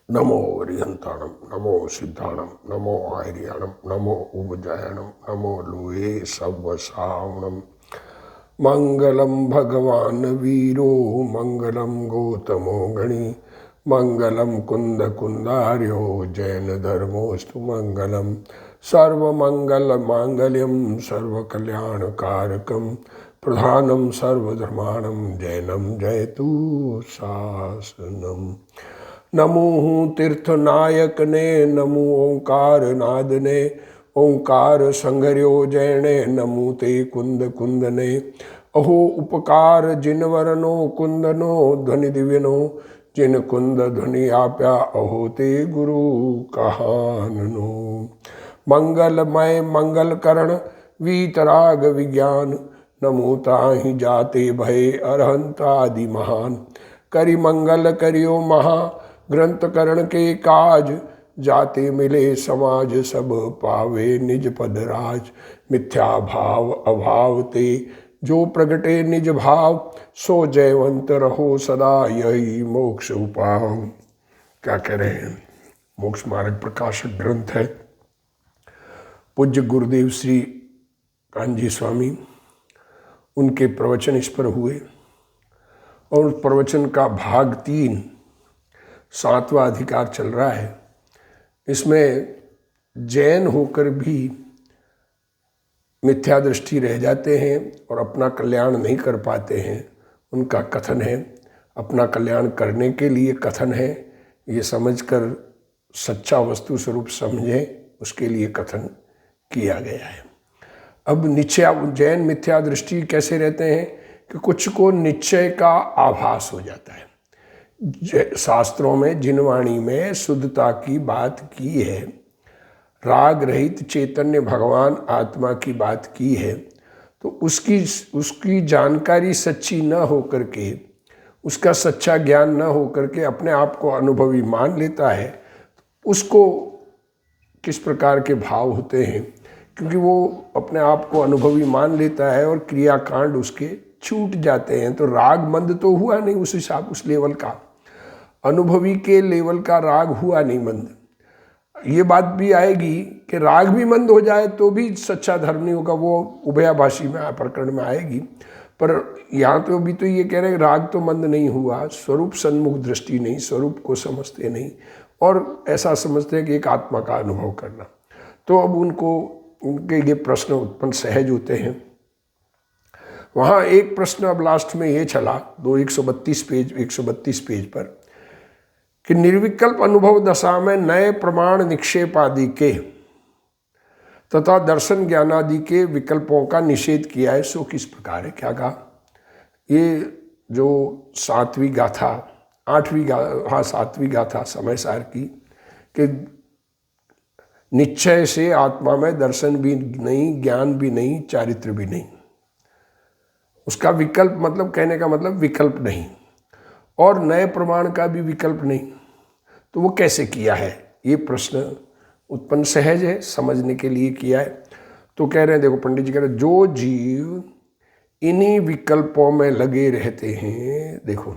नमो अरिहंताणम, नमो सिद्धाणम, नमो आर्याणम, नमो उपजायणम, नमो लुए सवसावणम। मंगलम भगवान वीरो, मंगलम गौतमो गणी, मंगलम कुंद कुंदार्यो, जैन धर्मोस्तु मंगलम। सर्वमंगल मांगल्यम सर्वकल्याणकारकम, प्रधानम सर्वधर्माणम, जैनम जयतु शासनम। नमो तीर्थनायक ने, नमो ओंकार नाद ने, ओंकार संघर्यो जैने, नमो ते कुंद कुंद ने। अहो उपकार जिन वरनो कुंदनो ध्वनि दिव्यनो, जिन कुंद ध्वनि आप्या, अहो ते गुरु कहाननो। मंगलमय मंगल करण वीतराग विज्ञान, नमो ताहि जाते भय अरहंतादि महान। करि मंगल करियो महा ग्रंथ करण के काज, जाते मिले समाज सब पावे निज पद राज। मिथ्या भाव अभाव ते जो प्रगटे निज भाव, सो जयवंत रहो सदा यही मोक्ष उपाव। क्या कह रहे हैं? मोक्ष मार्ग प्रकाशक ग्रंथ है। पूज्य गुरुदेव श्री कान्जी स्वामी, उनके प्रवचन इस पर हुए और उस प्रवचन का भाग 3 7वां अधिकार चल रहा है। इसमें जैन होकर भी मिथ्या दृष्टि रह जाते हैं और अपना कल्याण नहीं कर पाते हैं, उनका कथन है। अपना कल्याण करने के लिए कथन है, ये समझकर सच्चा वस्तु स्वरूप समझें, उसके लिए कथन किया गया है। अब निश्चय जैन मिथ्या दृष्टि कैसे रहते हैं कि कुछ को निश्चय का आभास हो जाता है। शास्त्रों में जिनवाणी में शुद्धता की बात की है, राग रहित चैतन्य भगवान आत्मा की बात की है, तो उसकी जानकारी सच्ची न हो करके, उसका सच्चा ज्ञान न हो करके अपने आप को अनुभवी मान लेता है। उसको किस प्रकार के भाव होते हैं? क्योंकि वो अपने आप को अनुभवी मान लेता है और क्रियाकांड उसके छूट जाते हैं। तो राग मंद तो हुआ नहीं, उस हिसाब उस लेवल का अनुभवी के लेवल का राग हुआ नहीं मंद। ये बात भी आएगी कि राग भी मंद हो जाए तो भी सच्चा धर्म नहीं होगा, वो उभयाभाषी में प्रकरण में आएगी। पर यहाँ तो भी तो ये कह रहे हैं राग तो मंद नहीं हुआ, स्वरूप सन्मुख दृष्टि नहीं, स्वरूप को समझते नहीं और ऐसा समझते हैं कि एक आत्मा का अनुभव करना। तो अब उनके ये प्रश्न उत्पन्न सहज होते हैं। वहाँ एक प्रश्न अब लास्ट में ये चला 132 पेज पर कि निर्विकल्प अनुभव दशा में नए प्रमाण निक्षेप आदि के तथा दर्शन ज्ञान आदि के विकल्पों का निषेध किया है, सो किस प्रकार है? क्या कहा? ये जो 7वीं गाथा 7वीं गाथा समय सार की कि निश्चय से आत्मा में दर्शन भी नहीं, ज्ञान भी नहीं, चारित्र भी नहीं, उसका विकल्प मतलब कहने का मतलब विकल्प नहीं, और नए प्रमाण का भी विकल्प नहीं। तो वो कैसे किया है? ये प्रश्न उत्पन्न सहज है, समझने के लिए किया है। तो कह रहे हैं, देखो पंडित जी कह रहे हैं, जो जीव इन्हीं विकल्पों में लगे रहते हैं, देखो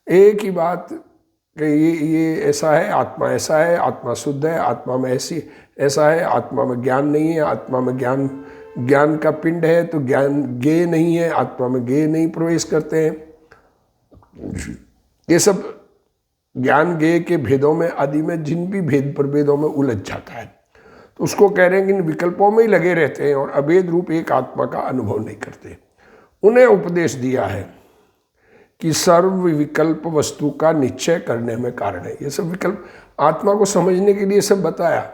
एक ही बात कि ये ऐसा है, आत्मा ऐसा है, आत्मा शुद्ध है, आत्मा में ऐसा है, आत्मा में ज्ञान नहीं है, आत्मा में ज्ञान का पिंड है तो ज्ञान ज्ञेय नहीं है, आत्मा में ज्ञेय नहीं प्रवेश करते हैं। ये सब ज्ञान ज्ञेय के भेदों में आदि में जिन भी भेद प्रभेदों में उलझ जाता है, तो उसको कह रहे हैं कि इन विकल्पों में ही लगे रहते हैं और अभेद रूप एक आत्मा का अनुभव नहीं करते। उन्हें उपदेश दिया है कि सर्व विकल्प वस्तु का निश्चय करने में कारण है। ये सब विकल्प आत्मा को समझने के लिए सब बताया।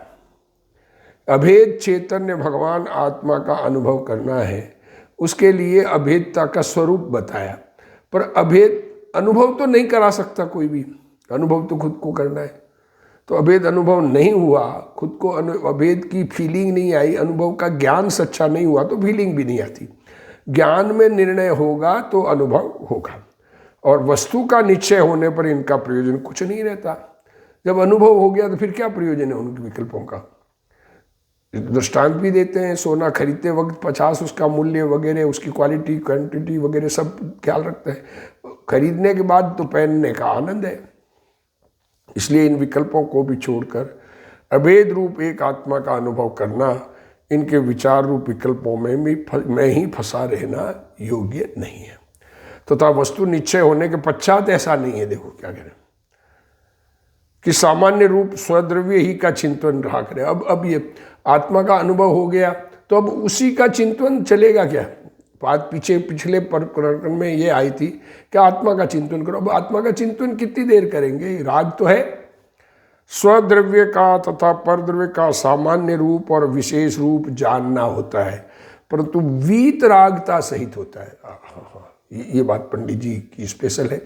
अभेद चैतन्य भगवान आत्मा का अनुभव करना है, उसके लिए अभेदता का स्वरूप बताया। पर अभेद अनुभव तो नहीं करा सकता कोई भी, अनुभव तो खुद को करना है। तो अभेद अनुभव नहीं हुआ, खुद को अभेद की फीलिंग नहीं आई, अनुभव का ज्ञान सच्चा नहीं हुआ तो फीलिंग भी नहीं आती। ज्ञान में निर्णय होगा तो अनुभव होगा, और वस्तु का निश्चय होने पर इनका प्रयोजन कुछ नहीं रहता। जब अनुभव हो गया तो फिर क्या प्रयोजन है उनके विकल्पों का? दृष्टांत भी देते हैं, सोना खरीदते वक्त 50 उसका मूल्य वगैरह, उसकी क्वालिटी क्वांटिटी वगैरह सब ख्याल रखते हैं। खरीदने के बाद तो पहनने का आनंद है, इसलिए इन विकल्पों को भी छोड़कर अभेद रूप एक आत्मा का अनुभव करना इनके विचार रूप विकल्पों में ही फंसा रहना योग्य नहीं है। तथा वस्तु निश्चय होने के पश्चात ऐसा नहीं है। देखो क्या कह रहे हैं कि सामान्य रूप स्वद्रव्य ही का चिंतन रहा करे। अब ये आत्मा का अनुभव हो गया तो अब उसी का चिंतन चलेगा क्या? बात पिछले प्रकरण में ये आई थी कि आत्मा का चिंतन करो। अब आत्मा का चिंतन कितनी देर करेंगे? राग तो है, स्वद्रव्य का तथा परद्रव्य का सामान्य रूप और विशेष रूप जानना होता है, परंतु वीतरागता सहित होता है। ये बात पंडित जी की स्पेशल है।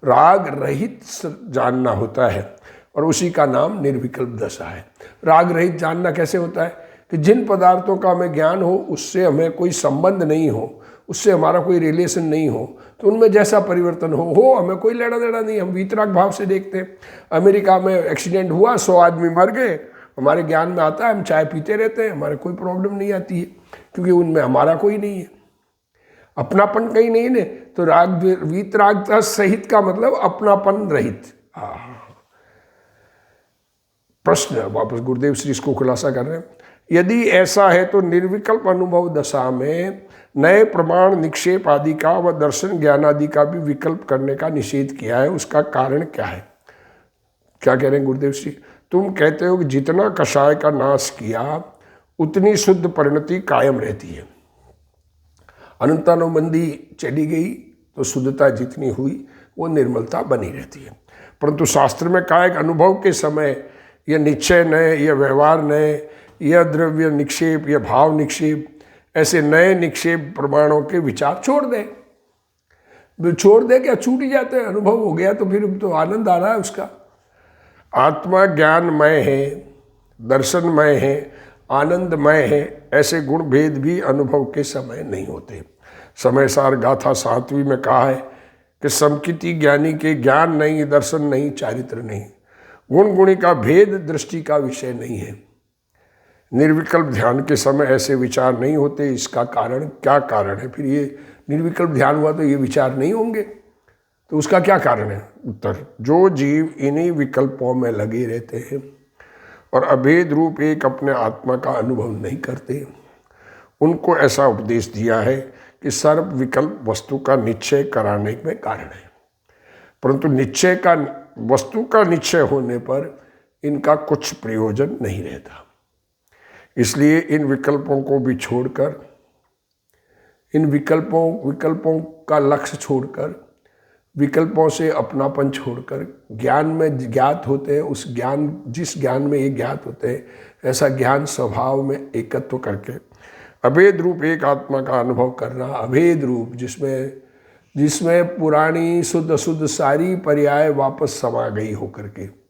राग रहित जानना होता है और उसी का नाम निर्विकल्प दशा है। राग रहित जानना कैसे होता है कि जिन पदार्थों का हमें ज्ञान हो, उससे हमें कोई संबंध नहीं हो, उससे हमारा कोई रिलेशन नहीं हो, तो उनमें जैसा परिवर्तन हो हमें कोई लेना देना नहीं। हम वीतराग भाव से देखते हैं। अमेरिका में एक्सीडेंट हुआ, 100 आदमी मर गए, हमारे ज्ञान में आता है, हम चाय पीते रहते हैं, हमारे कोई प्रॉब्लम नहीं आती है, क्योंकि उनमें हमारा कोई नहीं है, अपनापन कहीं नहीं है। तो राग वीतरागता सहित का मतलब अपनापन रहित। प्रश्न वापस गुरुदेव श्री इसको खुलासा कर रहे हैं। यदि ऐसा है तो निर्विकल्प अनुभव दशा में नए प्रमाण निक्षेप आदि का व दर्शन ज्ञान आदि का भी विकल्प करने का निषेध किया है, उसका कारण क्या है? क्या कह रहे हैं गुरुदेव श्री? तुम कहते हो कि जितना कषाय का नाश किया उतनी शुद्ध परिणति कायम रहती है। अनंतानुबंधी चली गई तो शुद्धता जितनी हुई वो निर्मलता बनी रहती है। परंतु शास्त्र में कहा है कि अनुभव के समय यह निश्चय नए, यह व्यवहार नए, यह द्रव्य निक्षेप, यह भाव निक्षेप, ऐसे नए निक्षेप प्रमाणों के विचार छोड़ दे क्या छूट ही जाते हैं। अनुभव हो गया तो फिर तो आनंद आ रहा है उसका। आत्मा ज्ञानमय है, दर्शनमय है, आनंदमय है, ऐसे गुण भेद भी अनुभव के समय नहीं होते। समय सार गाथा 7वीं में कहा है कि समकिति ज्ञानी के ज्ञान नहीं, दर्शन नहीं, चारित्र नहीं, गुण गुणी का भेद दृष्टि का विषय नहीं है। निर्विकल्प ध्यान के समय ऐसे विचार नहीं होते। इसका कारण क्या कारण है? फिर ये निर्विकल्प ध्यान हुआ तो ये विचार नहीं होंगे, तो उसका क्या कारण है? उत्तर, जो जीव इन्हीं विकल्पों में लगे रहते हैं और अभेद रूप एक अपने आत्मा का अनुभव नहीं करते, उनको ऐसा उपदेश दिया है कि सर्व विकल्प वस्तु का निश्चय कराने में कारण है, परंतु वस्तु का निश्चय होने पर इनका कुछ प्रयोजन नहीं रहता। इसलिए इन विकल्पों को भी छोड़कर, इन विकल्पों का लक्ष्य छोड़कर, विकल्पों से अपनापन छोड़कर ज्ञान में ज्ञात होते हैं, उस ज्ञान जिस ज्ञान में ये ज्ञात होते हैं, ऐसा ज्ञान स्वभाव में एकत्व करके अभेद रूप एक आत्मा का अनुभव करना। अभेद रूप जिसमें पुरानी शुद्ध अशुद्ध सारी पर्याय वापस समा गई होकर के,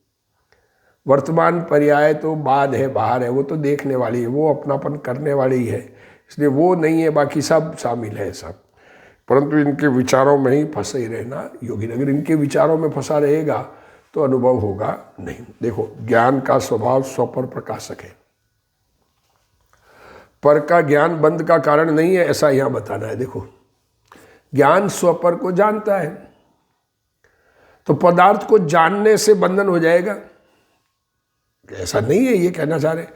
वर्तमान पर्याय तो बाद है, बाहर है, वो तो देखने वाली है, वो अपनापन करने वाली है, इसलिए वो नहीं है, बाकी सब शामिल है सब। परंतु इनके विचारों में ही फंसे रहना योगी। अगर इनके विचारों में फंसा रहेगा तो अनुभव होगा नहीं। देखो, ज्ञान का स्वभाव स्वपर प्रकाशक है, पर का ज्ञान बंध का कारण नहीं है, ऐसा यहाँ बताना है। देखो, ज्ञान स्वपर को जानता है तो पदार्थ को जानने से बंधन हो जाएगा, ऐसा नहीं है। ये कहना चाह रहे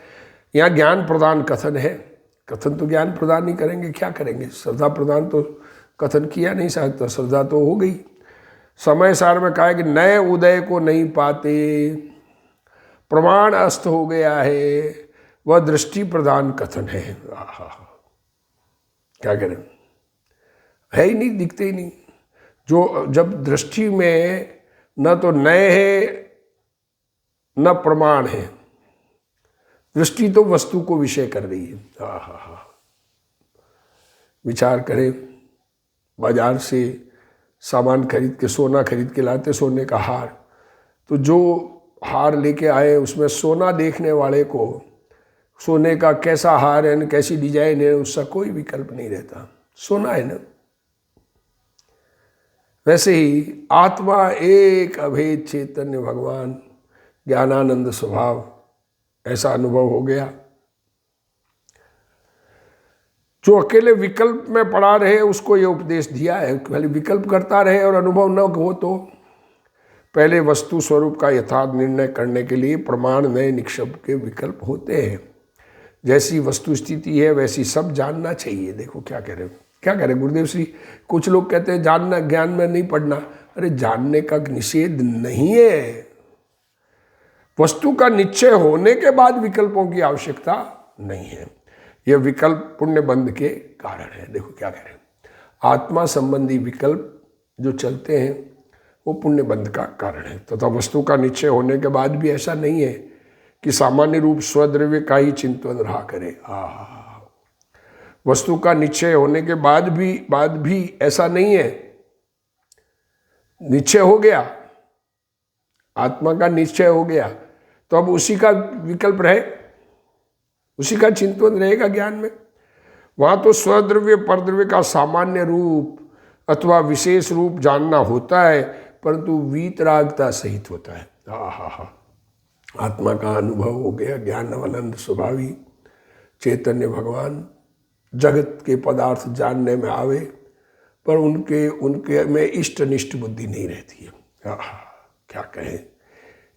यहाँ ज्ञान प्रदान कथन है। कथन तो ज्ञान प्रदान नहीं करेंगे, क्या करेंगे? श्रद्धा प्रदान तो कथन किया नहीं सकता, श्रद्धा तो हो गई। समय सार में कहा है कि नए उदय को नहीं पाते, प्रमाण अस्त हो गया है, वह दृष्टि प्रदान कथन है। क्या करें, है ही नहीं, दिखते ही नहीं। जो जब दृष्टि में न तो नए है न प्रमाण है, दृष्टि तो वस्तु को विषय कर रही है। विचार करें, बाजार से सामान खरीद के, सोना खरीद के लाते, सोने का हार, तो जो हार लेके आए उसमें सोना देखने वाले को सोने का कैसा हार है, कैसी डिजाइन है, उसका कोई विकल्प नहीं रहता, सोना है ना। वैसे ही आत्मा एक अभेद चैतन्य भगवान ज्ञानानंद स्वभाव, ऐसा अनुभव हो गया। जो अकेले विकल्प में पड़ा रहे उसको ये उपदेश दिया है, खाली विकल्प करता रहे और अनुभव न हो तो पहले वस्तु स्वरूप का यथार्थ निर्णय करने के लिए प्रमाण नए निक्षेप के विकल्प होते हैं। जैसी वस्तु स्थिति है वैसी सब जानना चाहिए। देखो क्या कह रहे हो, क्या कह रहे गुरुदेव श्री। कुछ लोग कहते हैं जानना, ज्ञान में नहीं पढ़ना। अरे जानने का निषेध नहीं है, वस्तु का निश्चय होने के बाद विकल्पों की आवश्यकता नहीं है। यह विकल्प पुण्य बंध के कारण है। देखो क्या कह रहे हैं, आत्मा संबंधी विकल्प जो चलते हैं वो पुण्य बंध का कारण है। तथा वस्तु का निश्चय होने के बाद भी ऐसा नहीं है कि सामान्य रूप स्वद्रव्य का ही चिंतन रहा करे। वस्तु का निश्चय होने के बाद भी ऐसा नहीं है। निश्चय हो गया, आत्मा का निश्चय हो गया, तो अब उसी का विकल्प रहे, उसी का चिंतन रहेगा ज्ञान में। वहां तो स्वद्रव्य परद्रव्य का सामान्य रूप अथवा विशेष रूप जानना होता है, परंतु वीतरागता सहित होता है। आत्मा का अनुभव हो गया, ज्ञान आनंद स्वभावी चैतन्य भगवान जगत के पदार्थ जानने में आवे, पर उनके में इष्टनिष्ठ बुद्धि नहीं रहती है। क्या कहें,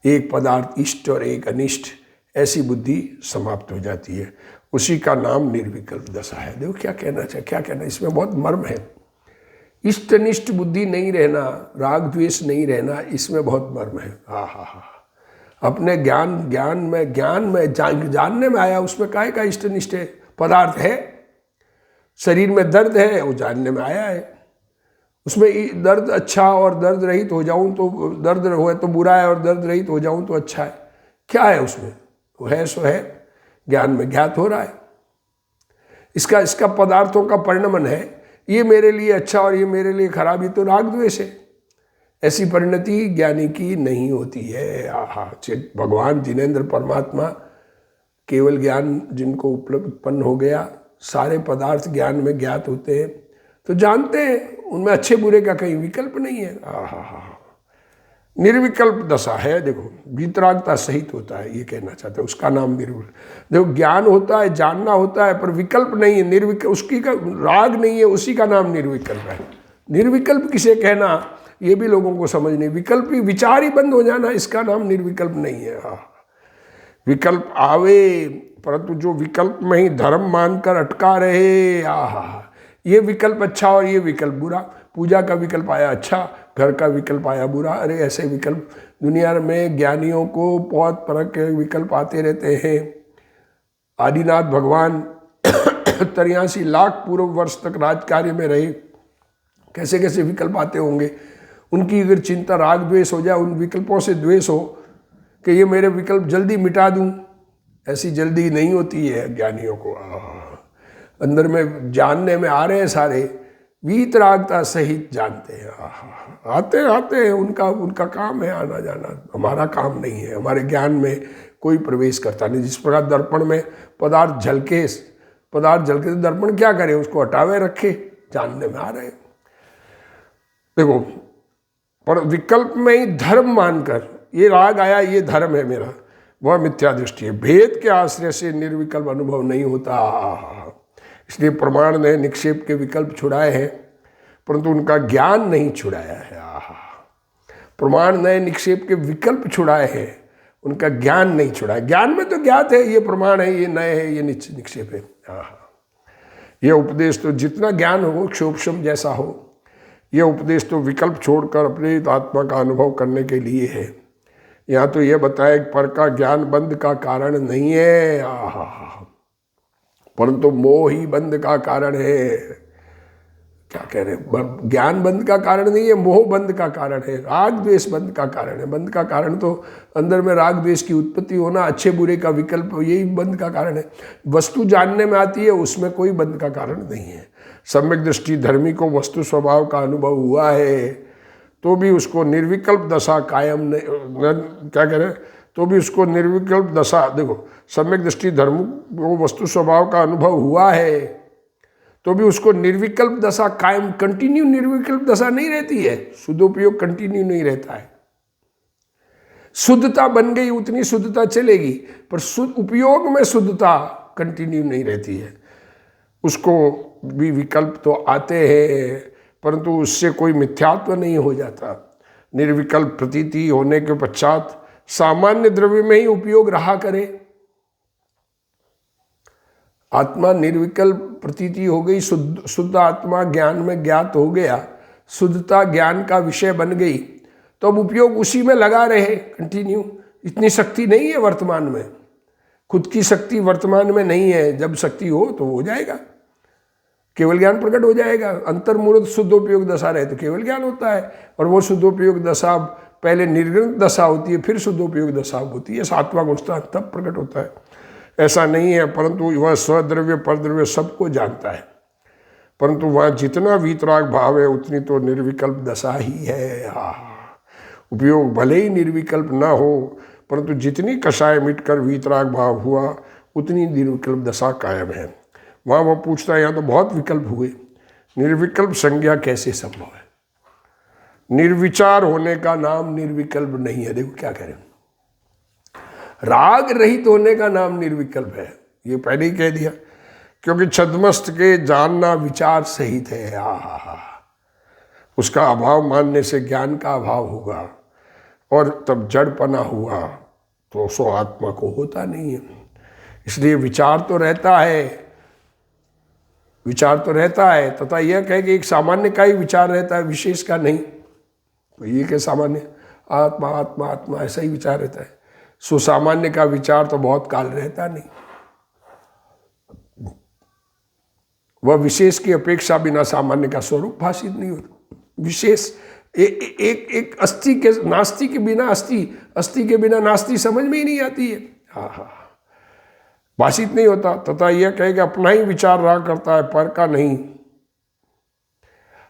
एक पदार्थ इष्ट और एक अनिष्ट, ऐसी बुद्धि समाप्त हो जाती है। उसी का नाम निर्विकल्प दशा है। देखो क्या कहना चाहिए, क्या कहना, इसमें बहुत मर्म है। इष्टनिष्ठ बुद्धि नहीं रहना, राग द्वेष नहीं रहना, इसमें बहुत मर्म है। अपने ज्ञान में जानने में आया, उसमें काहे का इष्टनिष्ठ है। पदार्थ है, शरीर में दर्द है, वो जानने में आया है। उसमें दर्द अच्छा और दर्द रहित हो जाऊं तो, दर्द हो तो बुरा है और दर्द रहित हो जाऊं तो अच्छा है। क्या है उसमें, वो है सो है, ज्ञान में ज्ञात हो रहा है। इसका पदार्थों का परिणमन है, ये मेरे लिए अच्छा और ये मेरे लिए खराब, ये तो राग द्वेष है। ऐसी परिणति ज्ञानी की नहीं होती है। भगवान जिनेंद्र परमात्मा केवल ज्ञान जिनको उत्पन्न हो गया, सारे पदार्थ ज्ञान में ज्ञात होते हैं, तो जानते हैं उनमें अच्छे बुरे का कहीं विकल्प नहीं है। निर्विकल्प दशा है। देखो वीतरागता सहित होता है, ये कहना चाहते हैं, उसका नाम निर्विकल्प। देखो ज्ञान होता है, जानना होता है, पर विकल्प नहीं है, निर्विकल्प, उसकी का राग नहीं है, उसी का नाम निर्विकल्प है। निर्विकल्प किसे कहना, ये भी लोगों को समझ नहीं। विकल्प ही, विचार ही बंद हो जाना, इसका नाम निर्विकल्प नहीं है। विकल्प आवे, परंतु जो विकल्प में ही धर्म मानकर अटका रहे, ये विकल्प अच्छा और ये विकल्प बुरा। पूजा का विकल्प आया अच्छा, घर का विकल्प आया बुरा। अरे ऐसे विकल्प दुनिया में ज्ञानियों को बहुत तरह के विकल्प आते रहते हैं। आदिनाथ भगवान 83 लाख पूर्व वर्ष तक राज कार्य में रहे, कैसे कैसे विकल्प आते होंगे। उनकी अगर चिंता राग द्वेष हो जाए, उन विकल्पों से द्वेष हो कि ये मेरे विकल्प जल्दी मिटा दूं, ऐसी जल्दी नहीं होती है ज्ञानियों को। अंदर में जानने में आ रहे हैं सारे, वीतरागता सहित जानते हैं। आते हैं, उनका काम है आना जाना, हमारा काम नहीं है। हमारे ज्ञान में कोई प्रवेश करता नहीं। जिस प्रकार दर्पण में पदार्थ झलके तो दर्पण क्या करे, उसको हटावे रखे, जानने में आ रहे। देखो पर विकल्प में ही धर्म मानकर, ये राग आया ये धर्म है मेरा, वह मिथ्या दृष्टि है। भेद के आश्रय से निर्विकल्प अनुभव नहीं होता। इसलिए प्रमाण ने निक्षेप के विकल्प छुड़ाए हैं, परंतु उनका ज्ञान नहीं छुड़ाया है। प्रमाण नए निक्षेप के विकल्प छुड़ाए हैं, उनका ज्ञान नहीं छुड़ाया। ज्ञान में तो ज्ञात है, ये प्रमाण है, ये नए है, ये निक्षेप है। यह उपदेश तो जितना ज्ञान हो, क्षोभम जैसा हो, यह उपदेश तो विकल्प छोड़कर अपने आत्मा का अनुभव करने के लिए है। यहाँ तो यह बताया कि पर का ज्ञान बंध का कारण नहीं है, परंतु मोह ही बंध का कारण है। क्या कह रहे हैं, ज्ञान बंध का कारण नहीं है, मोह बंध का कारण है, राग द्वेष बंध का कारण है। बंध का कारण तो अंदर में राग द्वेष की उत्पत्ति होना, अच्छे बुरे का विकल्प, यही बंध का कारण है। वस्तु जानने में आती है, उसमें कोई बंध का कारण नहीं है। सम्यक दृष्टि धर्मी को वस्तु स्वभाव का अनुभव हुआ है, तो भी उसको निर्विकल्प दशा कायम नहीं, क्या कह रहे हैं, तो भी उसको निर्विकल्प दशा, देखो सम्यक दृष्टि धर्म को वस्तु स्वभाव का अनुभव हुआ है, तो भी उसको निर्विकल्प दशा कायम, कंटिन्यू निर्विकल्प दशा नहीं रहती है। शुद्धोपयोग कंटिन्यू नहीं रहता है। शुद्धता बन गई उतनी शुद्धता चलेगी, पर उपयोग में शुद्धता कंटिन्यू नहीं रहती है। उसको भी विकल्प तो आते हैं, परंतु उससे कोई मिथ्यात्व नहीं हो जाता। निर्विकल्प प्रतीति होने के पश्चात सामान्य द्रव्य में ही उपयोग रहा करे। आत्मा निर्विकल्प प्रतीति हो गई, शुद्ध आत्मा ज्ञान में ज्ञात हो गया, शुद्धता ज्ञान का विषय बन गई, तो अब उपयोग उसी में लगा रहे कंटिन्यू। इतनी शक्ति नहीं है वर्तमान में, खुद की शक्ति वर्तमान में नहीं है। जब शक्ति हो तो हो जाएगा, केवल ज्ञान प्रकट हो जाएगा। अंतर्मूर्त शुद्धोपयोग दशा रहे तो केवल ज्ञान होता है, और वो शुद्धोपयोग दशा पहले निर्गुण दशा होती है, फिर शुद्धोपयोग दशा होती है, 7वां गुण तब प्रकट होता है। ऐसा नहीं है, परंतु वह स्वद्रव्य परद्रव्य सबको जानता है, परंतु वह जितना वीतराग भाव है उतनी तो निर्विकल्प दशा ही है। उपयोग भले ही निर्विकल्प ना हो, परंतु जितनी कषाय मिटकर वीतराग भाव हुआ उतनी निर्विकल्प दशा कायम है। वहाँ वो पूछता है, यहाँ तो बहुत विकल्प हुए, निर्विकल्प संज्ञा कैसे संभव है? निर्विचार होने का नाम निर्विकल्प नहीं है। देखो क्या करें, राग रहित होने का नाम निर्विकल्प है, ये पहले ही कह दिया, क्योंकि छद्मस्त के जानना विचार सहित है। उसका अभाव मानने से ज्ञान का अभाव होगा, और तब जड़पना हुआ तो सो आत्मा को होता नहीं है। इसलिए विचार तो रहता है, विचार तो रहता है, तथा यह कहे कि एक सामान्य का ही विचार रहता है, विशेष का नहीं। तो ये क्या सामान्य, आत्मा आत्मा आत्मा ऐसा ही विचार रहता है। सो सामान्य का विचार तो बहुत काल रहता नहीं, वह विशेष की अपेक्षा बिना सामान्य का स्वरूप भाषित नहीं होता। विशेष एक अस्थि के नास्ति के बिना अस्थि, अस्थि के बिना नास्ति समझ में ही नहीं आती है। भाषित नहीं होता। तथा यह कहे कि अपना ही विचार रहा करता है, पर का नहीं।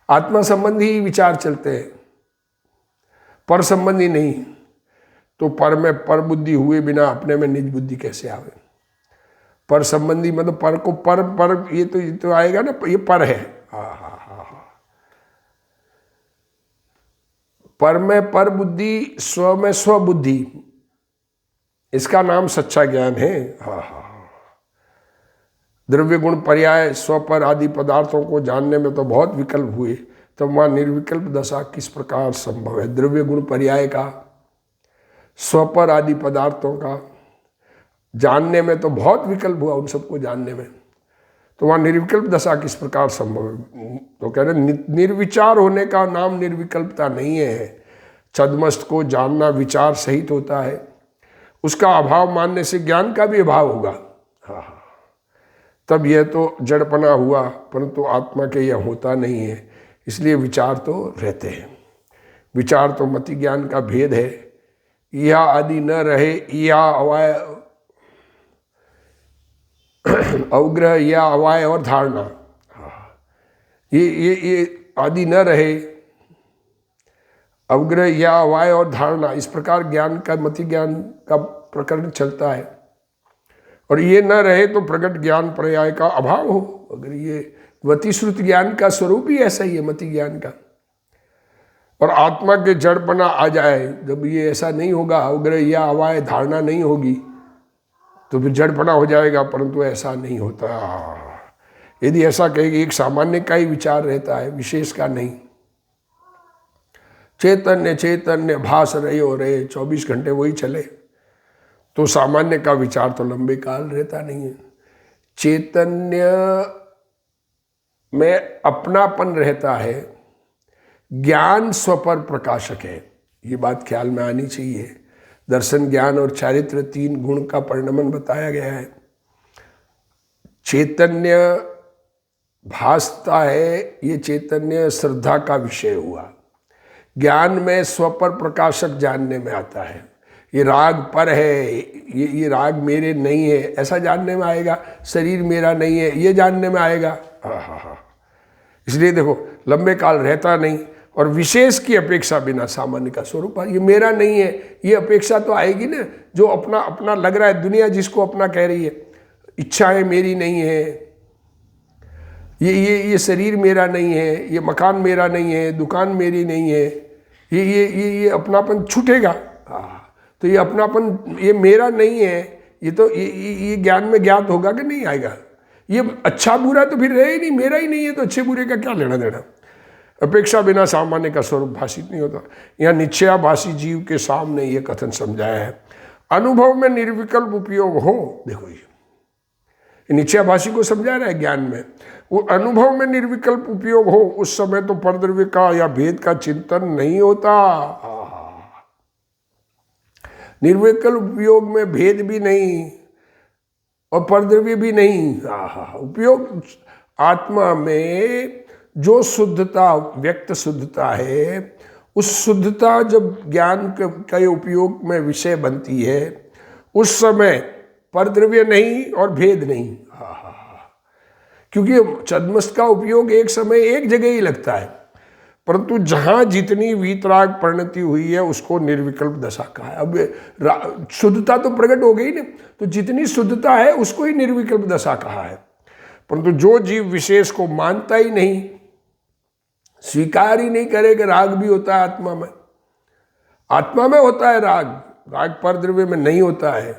आत्मा संबंधी ही विचार चलते हैं, पर संबंधी नहीं। तो पर में पर बुद्धि हुए बिना अपने में निज बुद्धि कैसे आवे? पर संबंधी मतलब पर को पर ये तो आएगा ना, ये पर है। पर में पर बुद्धि, स्व में स्व बुद्धि, इसका नाम सच्चा ज्ञान है। द्रव्य गुण पर्याय स्व पर आदि पदार्थों को जानने में तो बहुत विकल्प हुए, तो वहाँ निर्विकल्प दशा किस प्रकार संभव है? द्रव्य गुण पर्याय का, स्व पर आदि पदार्थों का जानने में तो बहुत विकल्प हुआ, उन सबको जानने में, तो वहाँ निर्विकल्प दशा किस प्रकार संभव है? तो कह रहे निर्विचार होने का नाम निर्विकल्पता नहीं है। छद्मस्त को जानना विचार सहित होता है, उसका अभाव मानने से ज्ञान का भी अभाव होगा। तब यह तो जड़पना हुआ, परंतु आत्मा के यह होता नहीं है, इसलिए विचार तो रहते हैं। विचार तो मति ज्ञान का भेद है। यह आदि न रहे, या अवाय अवग्रह, या अवाय और धारणा, ये आदि न रहे, अवग्रह या अवाय और धारणा, इस प्रकार ज्ञान का मति ज्ञान का प्रकरण चलता है। और ये न रहे तो प्रकट ज्ञान पर्याय का अभाव हो। अगर ये मति श्रुत ज्ञान का स्वरूप ही ऐसा ही है, मति ज्ञान का, और आत्मा के जड़पना आ जाए, जब ये ऐसा नहीं होगा, अवग्रह या अवाय धारणा नहीं होगी, तो फिर जड़पना हो जाएगा, परंतु ऐसा नहीं होता। यदि ऐसा कहेगी एक सामान्य का ही विचार रहता है, विशेष का नहीं। चैतन्य चैतन्य भास रहे हो रहे, 24 घंटे वही चले, तो सामान्य का विचार तो लंबे काल रहता नहीं है। चैतन्य में अपनापन रहता है, ज्ञान स्वपर प्रकाशक है। ये बात ख्याल में आनी चाहिए। दर्शन, ज्ञान और चारित्र 3 गुण का परिणमन बताया गया है। चैतन्य भासता है, ये चैतन्य श्रद्धा का विषय हुआ। ज्ञान में स्वपर प्रकाशक जानने में आता है। ये राग पर है, ये राग मेरे नहीं है, ऐसा जानने में आएगा। शरीर मेरा नहीं है, ये जानने में आएगा। इसलिए देखो, लंबे काल रहता नहीं, और विशेष की अपेक्षा बिना सामान्य का स्वरूप, ये मेरा नहीं है, ये अपेक्षा तो आएगी ना। जो अपना अपना लग रहा है, दुनिया जिसको अपना कह रही है, इच्छाएं मेरी नहीं है, ये शरीर मेरा नहीं है, ये मकान मेरा नहीं है, दुकान मेरी नहीं है, ये अपनापन छूटेगा। तो ये अपनापन, ये मेरा नहीं है, ये तो ये ज्ञान में ज्ञात होगा कि नहीं आएगा। ये अच्छा बुरा तो फिर रहे ही नहीं, मेरा ही नहीं है, तो अच्छे बुरे का क्या लेना देना। अपेक्षा बिना सामान्य का स्वरूप भाषित नहीं होता। यहाँ निश्चयाभासी जीव के सामने ये कथन समझाया है। अनुभव में निर्विकल्प उपयोग हो, देखो ये निश्चयाभासी को समझा रहा है ज्ञान में, वो अनुभव में निर्विकल्प उपयोग हो, उस समय तो परद्रव्य का या भेद का चिंतन नहीं होता। निर्विकल्प उपयोग में भेद भी नहीं और परद्रव्य भी नहीं। उपयोग आत्मा में जो शुद्धता, व्यक्त शुद्धता है, उस शुद्धता जब ज्ञान के उपयोग में विषय बनती है, उस समय परद्रव्य नहीं और भेद नहीं। क्योंकि छद्मस्त का उपयोग एक समय एक जगह ही लगता है, परंतु जहाँ जितनी वीतराग परिणति हुई है उसको निर्विकल्प दशा कहा है। अब शुद्धता तो प्रकट हो गई ना, तो जितनी शुद्धता है उसको ही निर्विकल्प दशा कहा है। परंतु जो जीव विशेष को मानता ही नहीं, स्वीकार ही नहीं करे कि राग भी होता है आत्मा में, आत्मा में होता है राग, राग परद्रव्य में नहीं होता है,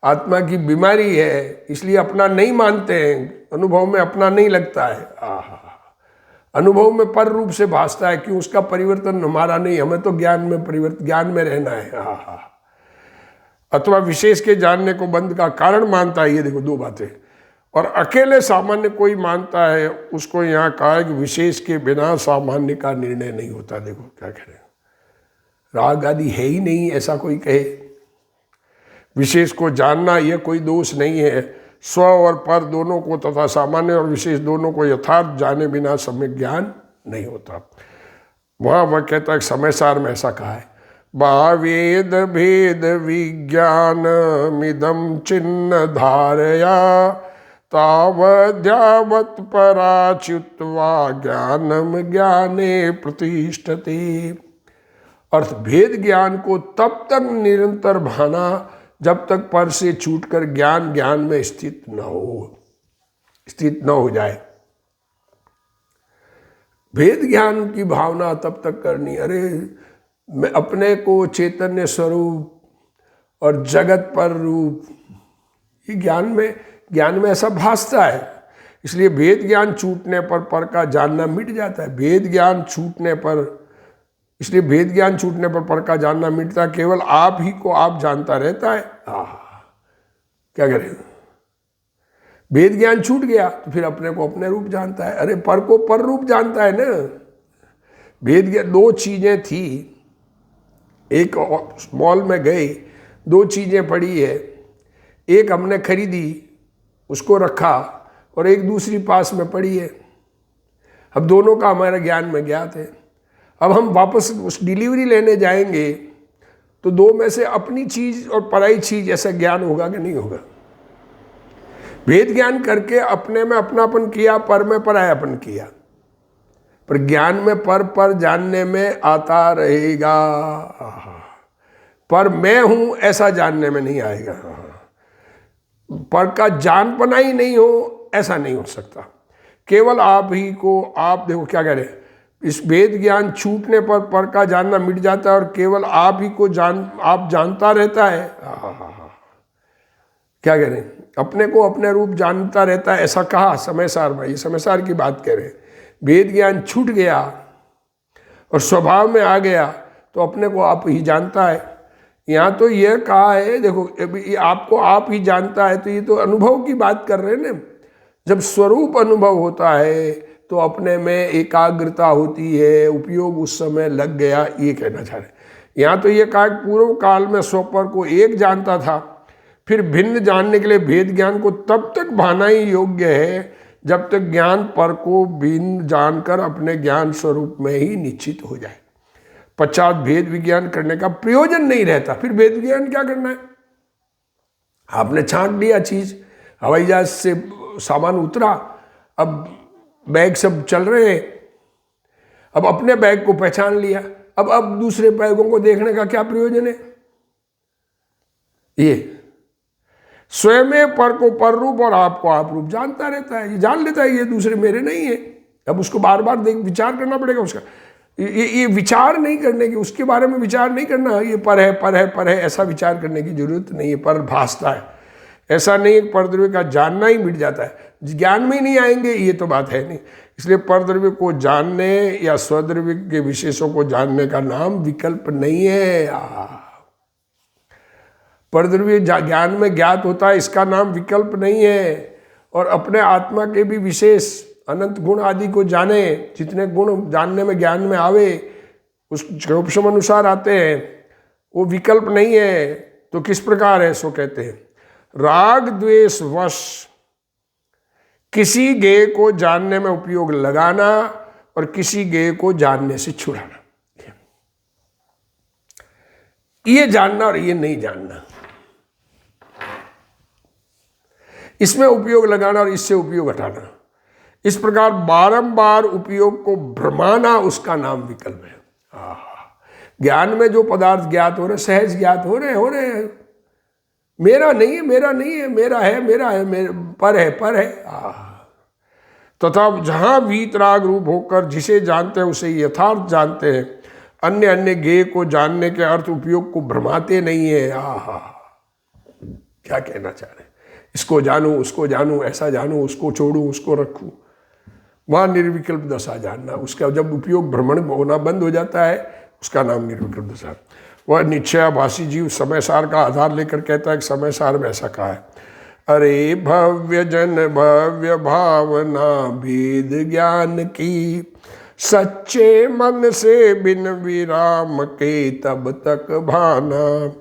आत्मा की बीमारी है, इसलिए अपना नहीं मानते हैं, अनुभव में अपना नहीं लगता है। अनुभव में पर रूप से भासता है, क्यों? उसका परिवर्तन हमारा नहीं, हमें तो ज्ञान में परिवर्तन, ज्ञान में रहना है। अथवा विशेष के जानने को बंध का कारण मानता है, ये देखो दो बातें। और अकेले सामान्य कोई मानता है, उसको यहाँ कहा है कि विशेष के बिना सामान्य का निर्णय नहीं होता। देखो क्या कह रहे हैं, राग आदि है ही नहीं ऐसा कोई कहे। विशेष को जानना यह कोई दोष नहीं है। स्व और पर दोनों को तथा सामान्य और विशेष दोनों को यथार्थ जाने बिना सम्यक ज्ञान नहीं होता। वह कहता है समय सार में ऐसा कहा है, भावेद भेद विज्ञान मिदम चिन्ह धारया तावद्यावत् पराच्युत्वा ज्ञानम ज्ञाने प्रतिष्ठते। अर्थ, भेद ज्ञान को तब तक निरंतर भाना जब तक पर से छूटकर ज्ञान ज्ञान में स्थित न हो जाए। भेद ज्ञान की भावना तब तक करनी, अरे मैं अपने को चैतन्य स्वरूप और जगत पर रूप, ये ज्ञान में ऐसा भासता है। इसलिए भेद ज्ञान छूटने पर का जानना मिट जाता है। भेद ज्ञान छूटने पर, इसलिए भेद ज्ञान छूटने पर का जानना मिटता है, केवल आप ही को आप जानता रहता है। क्या करें, भेद ज्ञान छूट गया तो फिर अपने को अपने रूप जानता है, अरे पर को पर रूप जानता है ना। भेद ज्ञान, दो चीजें थी, एक मॉल में गए, दो चीजें पड़ी है, एक हमने खरीदी उसको रखा और एक दूसरी पास में पड़ी है। अब दोनों का हमारे ज्ञान में ज्ञात है। अब हम वापस उस डिलीवरी लेने जाएंगे तो दो में से अपनी चीज और पराई चीज ऐसा ज्ञान होगा कि नहीं होगा? भेद ज्ञान करके अपने में अपनापन किया, पर में परायापन किया, पर ज्ञान में पर जानने में आता रहेगा। पर मैं हूं ऐसा जानने में नहीं आएगा। पर का जानपना ही नहीं हो ऐसा नहीं हो सकता। केवल आप ही को आप, देखो क्या कह रहे हैं, इस भेद ज्ञान छूटने पर का जानना मिट जाता है और केवल आप ही को आप जानता रहता है। क्या कह रहे हैं, अपने को अपने रूप जानता रहता है, ऐसा कहा समय सार में। ये समय सार की बात कह रहे हैं। भेद ज्ञान छूट गया और स्वभाव में आ गया तो अपने को आप ही जानता है। यहाँ तो यह कहा है, देखो आपको आप ही जानता है, तो ये तो अनुभव की बात कर रहे हैं ना। जब स्वरूप अनुभव होता है तो अपने में एकाग्रता होती है, उपयोग उस समय लग गया, ये कहना चाह रहे। यहाँ तो ये कहा पूर्व काल में स्वपर को एक जानता था, फिर भिन्न जानने के लिए भेद ज्ञान को तब तक भाना ही योग्य है जब तक ज्ञान पर को भिन्न जानकर अपने ज्ञान स्वरूप में ही निश्चित हो जाए। पश्चात भेद विज्ञान करने का प्रयोजन नहीं रहता। फिर भेद विज्ञान क्या करना है? आपने छांट दिया चीज, हवाई जहाज से सामान उतरा, अब बैग सब चल रहे हैं, अब अपने बैग को पहचान लिया, अब दूसरे बैगों को देखने का क्या प्रयोजन है? ये स्वयं पर को पर रूप और आपको आप रूप जानता रहता है, ये जान लेता है ये दूसरे मेरे नहीं है। अब उसको बार बार विचार करना पड़ेगा उसका। ये विचार नहीं करने की, उसके बारे में विचार नहीं करना, ये पर है ऐसा विचार करने की जरूरत नहीं है। पर भासता है, ऐसा नहीं है परद्रव्य का जानना ही मिट जाता है, ज्ञान में ही नहीं आएंगे, ये तो बात है नहीं। इसलिए परद्रव्य को जानने या स्वद्रव्य के विशेषों को जानने का नाम विकल्प नहीं है। परद्रव्य ज्ञान में ज्ञात होता है, इसका नाम विकल्प नहीं है। और अपने आत्मा के भी विशेष अनंत गुण आदि को जाने, जितने गुण जानने में ज्ञान में आवे उस क्षोभम अनुसार आते हैं, वो विकल्प नहीं है। तो किस प्रकार है, सो कहते हैं राग द्वेष वश किसी गेय को जानने में उपयोग लगाना और किसी गेय को जानने से छुड़ाना, ये जानना और ये नहीं जानना, इसमें उपयोग लगाना और इससे उपयोग हटाना, इस प्रकार बारंबार उपयोग को भ्रमाना, उसका नाम विकल्प है। ज्ञान में जो पदार्थ ज्ञात हो रहे, सहज ज्ञात हो रहे, मेरा नहीं है, मेरा नहीं है, मेरा है, पर है। तथा जहां वीतराग रूप होकर जिसे जानते हैं उसे यथार्थ जानते हैं, अन्य अन्य गेय को जानने के अर्थ उपयोग को भ्रमाते नहीं है। क्या कहना चाह रहे, इसको जानूं, उसको जानूं, ऐसा जानूं, उसको छोड़ूं, उसको रखूं, वहां निर्विकल्प दशा जानना। उसका जब उपयोग भ्रमण होना बंद हो जाता है, उसका नाम निर्विकल्प दशा। वह निश्चयाभासी जीव समय सार का आधार लेकर कहता है कि समय सार में ऐसा कहा है, अरे भव्य जन भव्य भावना भेद ज्ञान की, सच्चे मन से बिन विराम के तब तक भाना,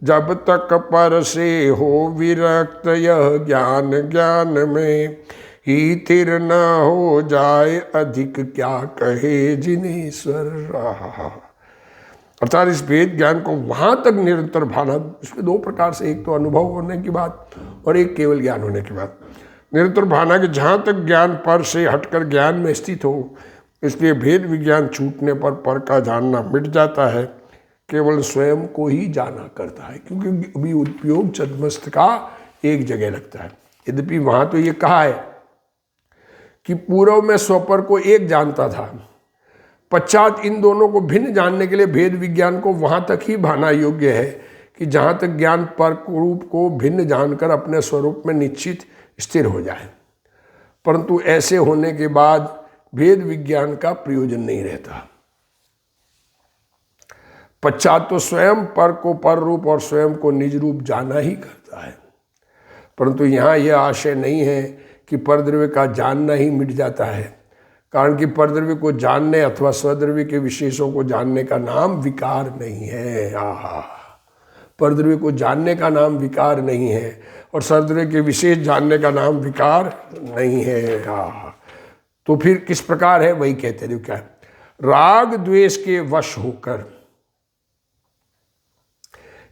जब तक पर से हो विरक्त यह ज्ञान, ज्ञान में ही थिर न हो जाए अधिक, क्या कहे जिनेश्वर। अर्थात इस भेद ज्ञान को वहाँ तक निरंतर भाना, इसमें दो प्रकार से, एक तो अनुभव होने की बात और एक केवल ज्ञान होने की बात। निरंतर भाना कि जहाँ तक ज्ञान पर से हटकर ज्ञान में स्थित हो, इसलिए भेद विज्ञान छूटने पर का जानना मिट जाता है, केवल स्वयं को ही जाना करता है, क्योंकि अभी उपयोग चतमस्त का एक जगह लगता है। यद्यपि वहाँ तो ये कहा है कि पूर्व में स्वपर को एक जानता था, पश्चात इन दोनों को भिन्न जानने के लिए भेद विज्ञान को वहाँ तक ही भाना योग्य है कि जहाँ तक ज्ञान पर रूप को भिन्न जानकर अपने स्वरूप में निश्चित स्थिर हो जाए। परंतु ऐसे होने के बाद भेद विज्ञान का प्रयोजन नहीं रहता। पश्चात तो स्वयं पर को पर रूप और स्वयं को निज रूप जाना ही करता है। परंतु यहाँ यह आशय नहीं है कि परद्रव्य का जानना ही मिट जाता है, कारण कि परद्रव्य को जानने अथवा स्वद्रव्य के विशेषों को जानने का नाम विकार नहीं है। परद्रव्य को जानने का नाम विकार नहीं है और स्वद्रव्य के विशेष जानने का नाम विकार नहीं है। तो फिर किस प्रकार है, वही कहते हैं क्या, राग द्वेष के वश होकर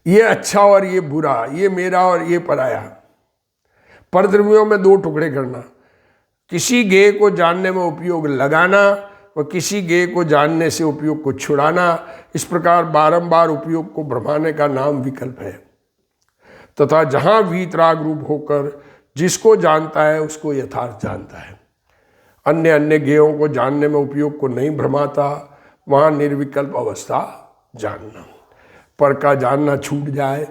ये अच्छा और ये बुरा, ये मेरा और ये पराया, परद्रव्यों में दो टुकड़े करना, किसी गेय को जानने में उपयोग लगाना व किसी गेय को जानने से उपयोग को छुड़ाना, इस प्रकार बारंबार उपयोग को भ्रमाने का नाम विकल्प है। तथा जहाँ वीतराग रूप होकर जिसको जानता है उसको यथार्थ जानता है, अन्य अन्य गेयों को जानने में उपयोग को नहीं भ्रमाता, वहाँ निर्विकल्प अवस्था जानना। पर का जानना छूट जाए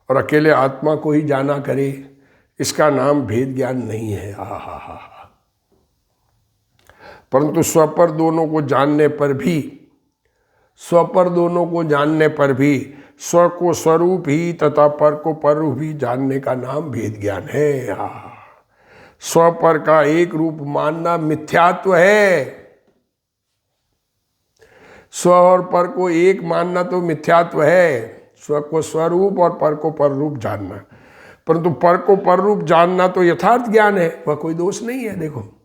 और अकेले आत्मा को ही जाना करे, इसका नाम भेद ज्ञान नहीं है। परंतु स्वपर दोनों को जानने पर भी स्व को स्वरूप ही तथा पर को पररूप ही जानने का नाम भेद ज्ञान है। स्व पर का एक रूप मानना मिथ्यात्व है। स्व और पर को एक मानना तो मिथ्यात्व है, स्व को स्वरूप और पर को पररूप जानना। परंतु पर को पररूप जानना तो यथार्थ ज्ञान है, वह कोई दोष नहीं है। देखो,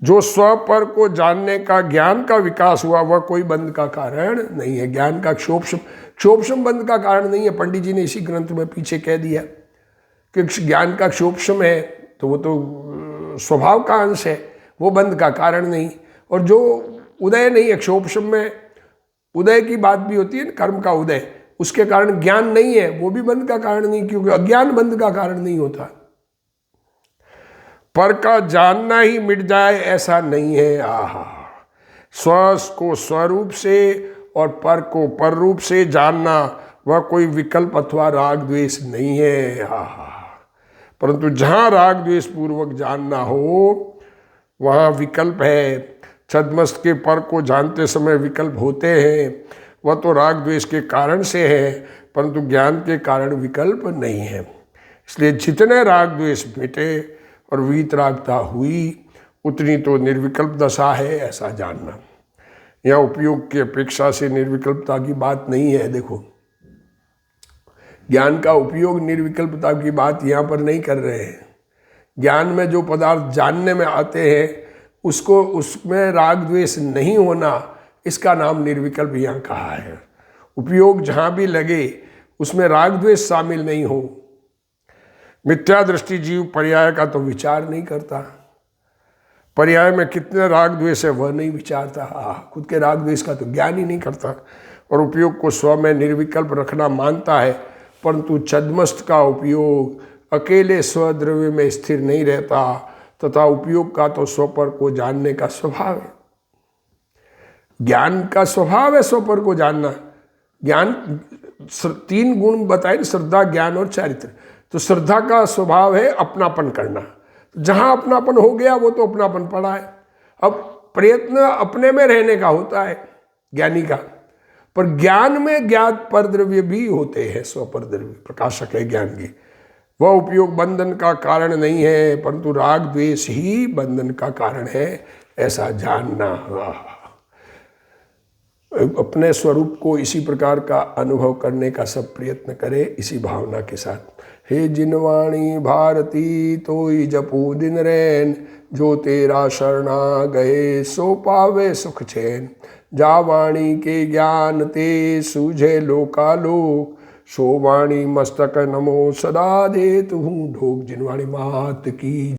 जो स्व पर को जानने का ज्ञान का विकास हुआ वह कोई बंध का कारण नहीं है। ज्ञान का क्षोभम बंध का कारण नहीं है। पंडित जी ने इसी ग्रंथ में पीछे कह दिया कि ज्ञान का क्षोभम है तो वो तो स्वभाव का अंश है, वो बंध का कारण नहीं। और जो उदय नहीं है, क्षोभम में उदय की बात भी होती है ना, कर्म का उदय, उसके कारण ज्ञान नहीं है, वो भी बंध का कारण नहीं, क्योंकि अज्ञान बंध का कारण नहीं होता। पर का जानना ही मिट जाए ऐसा नहीं है। स्व को स्वरूप से और पर को पर रूप से जानना वह कोई विकल्प अथवा राग द्वेष नहीं है। परंतु जहाँ राग द्वेष पूर्वक जानना हो वहाँ विकल्प है। छद्मस्त के पर को जानते समय विकल्प होते हैं, वह तो राग द्वेष के कारण से है, परंतु ज्ञान के कारण विकल्प नहीं है। इसलिए जितने राग द्वेष मिटे और वीतरागता हुई उतनी तो निर्विकल्प दशा है, ऐसा जानना। यहाँ उपयोग की अपेक्षा से निर्विकल्पता की बात नहीं है। देखो, ज्ञान का उपयोग निर्विकल्पता की बात यहाँ पर नहीं कर रहे हैं। ज्ञान में जो पदार्थ जानने में आते हैं उसको, उसमें राग द्वेष नहीं होना, इसका नाम निर्विकल्प यहाँ कहा है। उपयोग जहाँ भी लगे उसमें राग द्वेष शामिल नहीं हो। मिथ्या दृष्टि जीव पर्याय का तो विचार नहीं करता, पर्याय में कितने राग द्वेष है वह नहीं विचारता, खुद के राग द्वेष का तो ज्ञान ही नहीं करता, और उपयोग को स्व में निर्विकल्प रखना मानता है, परंतु छद्मस्त का उपयोग अकेले स्वद्रव्य में स्थिर नहीं रहता, तथा उपयोग का तो स्वपर को जानने का स्वभाव है। ज्ञान का स्वभाव है स्वपर को जानना। ज्ञान 3 गुण बताए, श्रद्धा, ज्ञान और चारित्र। तो श्रद्धा का स्वभाव है अपनापन करना, जहाँ अपनापन हो गया वो तो अपनापन पड़ा है। अब प्रयत्न अपने में रहने का होता है ज्ञानी का, पर ज्ञान में ज्ञात परद्रव्य भी होते हैं, स्वपर द्रव्य प्रकाशक है ज्ञान की। वह उपयोग बंधन का कारण नहीं है, परंतु राग द्वेष ही बंधन का कारण है, ऐसा जानना। अपने स्वरूप को इसी प्रकार का अनुभव करने का सब प्रयत्न करे, इसी भावना के साथ। हे जिनवाणी भारती तोई जपू दिन रैन, जो तेरा शरणा गए सो पावे सुख चैन। जा वाणी के ज्ञान ते सूझे लोकालोक, सो वाणी मस्तक नमो सदा देत हूँ ढोक। जिनवाणी मात की।